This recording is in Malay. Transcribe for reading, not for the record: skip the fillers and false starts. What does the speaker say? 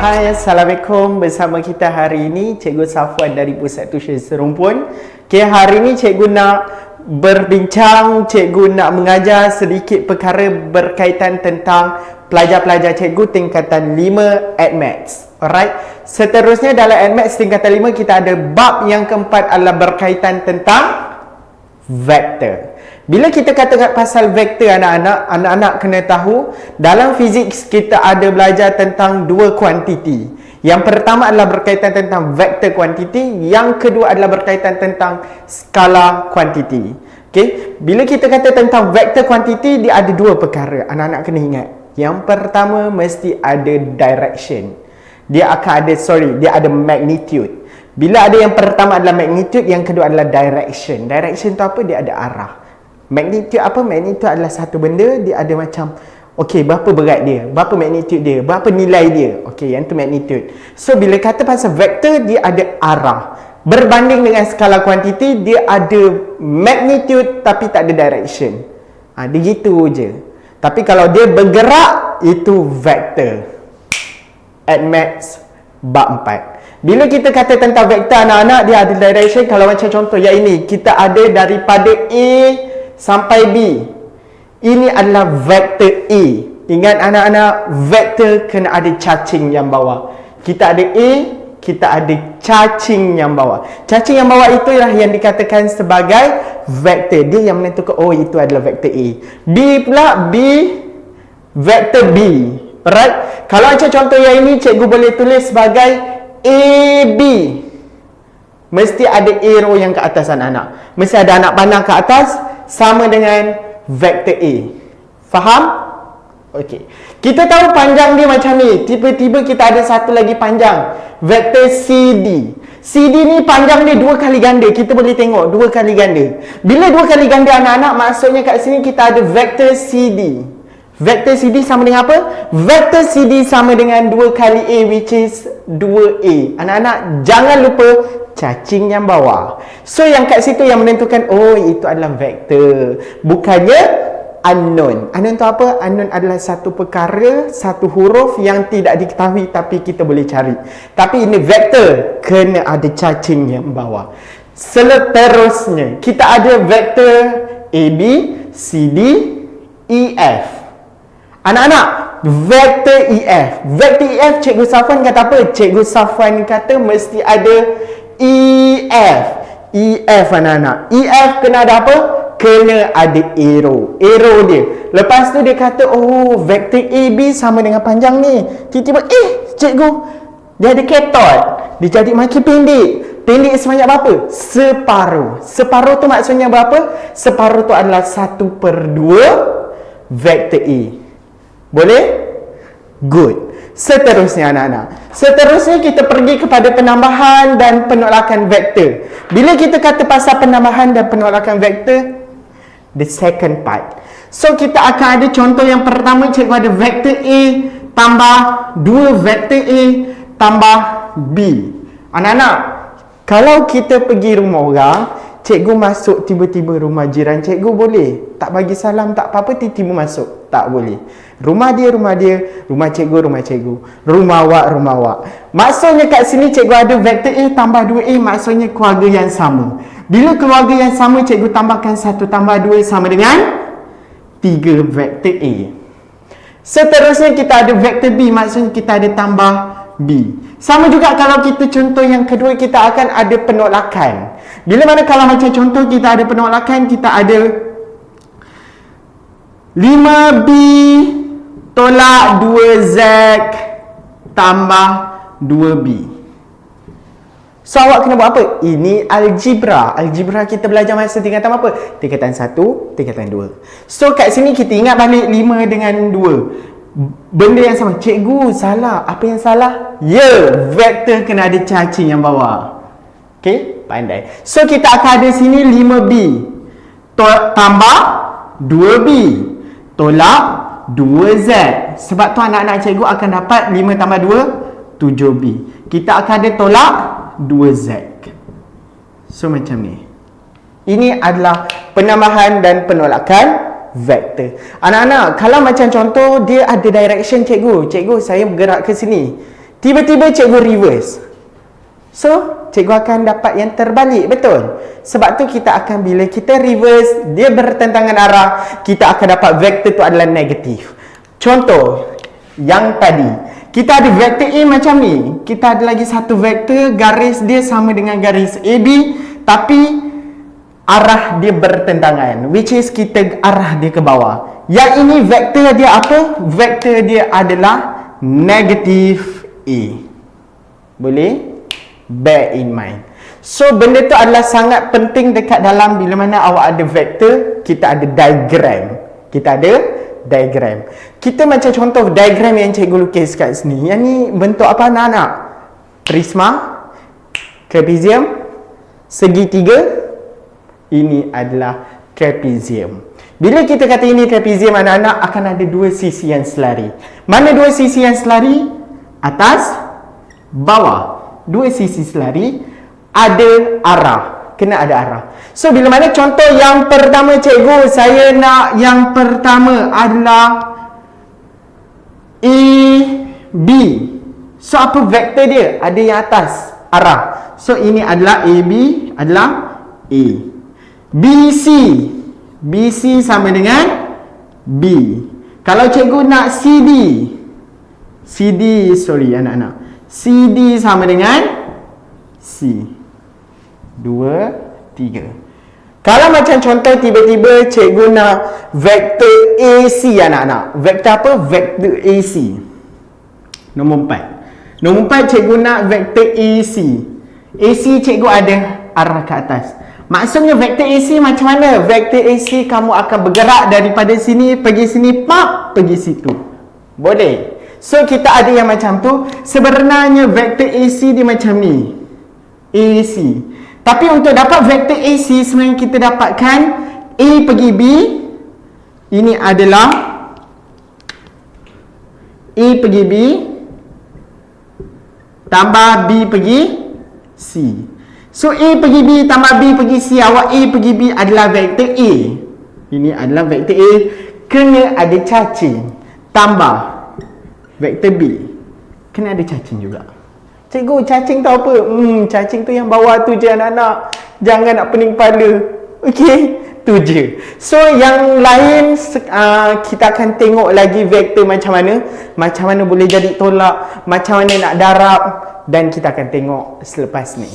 Hai, Assalamualaikum. Bersama kita hari ini Cikgu Safwan dari Pusat Tuition Serumpun. Okay, hari ini cikgu nak berbincang, cikgu nak mengajar sedikit perkara berkaitan tentang pelajar-pelajar cikgu tingkatan 5 Admaths. Alright. Seterusnya dalam Admaths tingkatan 5 kita ada bab yang keempat adalah berkaitan tentang vektor. Bila kita kata pasal vektor anak-anak kena tahu dalam fizik kita ada belajar tentang dua kuantiti. Yang pertama adalah berkaitan tentang vektor kuantiti, yang kedua adalah berkaitan tentang skala kuantiti. Okey, bila kita kata tentang vektor kuantiti dia ada dua perkara anak-anak kena ingat. Yang pertama mesti ada direction. Dia ada magnitude. Bila ada yang pertama adalah magnitude, yang kedua adalah direction. Direction tu apa? Dia ada arah. Magnitude apa? Magnitude adalah satu benda, dia ada macam okey, berapa berat dia, berapa magnitude dia, berapa nilai dia. Okey, yang tu magnitude. So bila kata pasal vektor, dia ada arah. Berbanding dengan skala kuantiti, dia ada magnitude tapi tak ada direction. Dia gitu je. Tapi kalau dia bergerak, itu vektor. Admaths bab 4. Bila kita kata tentang vektor anak-anak, dia ada direction. Kalau macam contoh yang ini, kita ada daripada A sampai B. Ini adalah vektor A. Ingat anak-anak, vektor kena ada cacing yang bawah. Kita ada A, kita ada cacing yang bawah. Cacing yang bawah itulah yang dikatakan sebagai vektor. Dia yang menentukan, oh itu adalah vektor A. B pula, B, vektor B. Alright? Kalau macam contoh yang ini, cikgu boleh tulis sebagai AB. Mesti ada arrow yang ke atas anak-anak. Mesti ada anak panah ke atas sama dengan vektor A. Faham? Okey. Kita tahu panjang dia macam ni. Tiba-tiba kita ada satu lagi panjang. Vektor CD. CD ni panjang dia 2 kali ganda. Kita boleh tengok 2 kali ganda. Bila 2 kali ganda anak-anak, maksudnya kat sini kita ada vektor CD. Vektor CD sama dengan apa? Vektor CD sama dengan 2 kali A, which is 2A. Anak-anak jangan lupa cacing yang bawah. So yang kat situ yang menentukan, oh itu adalah vektor. Bukannya unknown. Unknown tu apa? Unknown adalah satu perkara, satu huruf yang tidak diketahui tapi kita boleh cari. Tapi ini vektor, kena ada cacing yang bawah. Seterusnya kita ada vektor AB, CD, EF. Anak-anak, vektor EF. Vektor EF, Cikgu Safwan kata apa? Cikgu Safwan kata mesti ada EF. EF anak-anak. EF kena ada apa? Kena ada arrow. Arrow dia. Lepas tu dia kata, oh vektor AB sama dengan panjang ni. Tiba-tiba, cikgu, dia ada cathode. Dia jadi makin pendek. Pendek sebanyak berapa? Separuh. Separuh tu maksudnya berapa? Separuh tu adalah 1/2 vektor A. Boleh? Good. Seterusnya anak-anak. Seterusnya kita pergi kepada penambahan dan penolakan vektor. Bila kita kata pasal penambahan dan penolakan vektor, the second part. So kita akan ada contoh yang pertama, cikgu ada vektor A tambah 2 vektor A tambah B. Anak-anak, kalau kita pergi rumah orang, cikgu masuk tiba-tiba rumah jiran cikgu, boleh? Tak bagi salam, tak apa-apa, tiba-tiba masuk. Tak boleh. Rumah dia, rumah cikgu, rumah awak. Maksudnya kat sini cikgu ada vektor A tambah 2A, maksudnya keluarga yang sama. Bila keluarga yang sama, cikgu tambahkan 1 tambah 2 sama dengan 3 vektor A. Seterusnya kita ada vektor B, maksudnya kita ada tambah B. Sama juga kalau kita contoh yang kedua, kita akan ada penolakan. Bila mana kalau macam contoh kita ada penolakan, kita ada 5B tolak 2Z tambah 2B. So awak kena buat apa? Ini algebra. Algebra kita belajar masa tingkatan apa? Tingkatan 1, tingkatan 2. So kat sini kita ingat balik 5 dengan 2. Benda yang sama. Cikgu salah. Apa yang salah? Ya, vektor kena ada cacing yang bawah. Okey, pandai. So kita akan ada sini 5B tambah 2B tolak 2Z. Sebab tu anak-anak cikgu akan dapat 5 tambah 2, 7B. Kita akan ada tolak 2Z. So macam ni. Ini adalah penambahan dan penolakan vektor. Anak-anak, kalau macam contoh dia ada direction, cikgu saya bergerak ke sini. Tiba-tiba cikgu reverse. So, cikgu akan dapat yang terbalik, betul? Sebab tu kita akan, bila kita reverse, dia bertentangan arah, kita akan dapat vektor tu adalah negatif. Contoh, yang tadi, kita ada vektor A macam ni. Kita ada lagi satu vektor, garis dia sama dengan garis AB, tapi arah dia bertentangan, which is kita arah dia ke bawah. Yang ini vektor dia apa? Vektor dia adalah negatif A. Boleh? Bear in mind. So, benda tu adalah sangat penting dekat dalam bila mana awak ada vektor, kita ada diagram. Kita ada diagram. Kita macam contoh diagram yang cikgu lukis kat sini. Yang ni bentuk apa anak-anak? Prisma, trapezium, segitiga. Ini adalah trapezium. Bila kita kata ini trapezium, anak-anak, akan ada dua sisi yang selari. Mana dua sisi yang selari? Atas, bawah. Dua sisi selari, ada arah. Kena ada arah. So, bila mana contoh yang pertama cikgu, saya nak yang pertama adalah A, B. So, apa vektor dia? Ada yang atas, arah. So, ini adalah AB, adalah A. BC. BC sama dengan B. Kalau cikgu nak CD. CD, sorry anak-anak. CD sama dengan C. 2, 3. Kalau macam contoh tiba-tiba cikgu nak vektor AC anak-anak. Vektor apa? Vektor AC. Nombor 4. Nombor 4 cikgu nak vektor AC. AC cikgu ada arah ke atas. Maksudnya vektor AC macam mana? Vektor AC kamu akan bergerak daripada sini pergi sini, pergi situ. Boleh? So, kita ada yang macam tu. Sebenarnya vektor AC dia macam ni. AC. Tapi untuk dapat vektor AC, sebenarnya kita dapatkan A pergi B. Ini adalah A pergi B tambah B pergi C. So, A pergi B tambah B pergi C. Awak A pergi B adalah vektor A. Ini adalah vektor A. Kena ada cacing. Tambah vektor B. Kena ada cacing juga. Cikgu, cacing tu apa? Cacing tu yang bawah tu je anak-anak. Jangan nak pening kepala. Okey? Tu je. So, yang lain kita akan tengok lagi vektor macam mana. Macam mana boleh jadi tolak. Macam mana nak darab. Dan kita akan tengok selepas ni.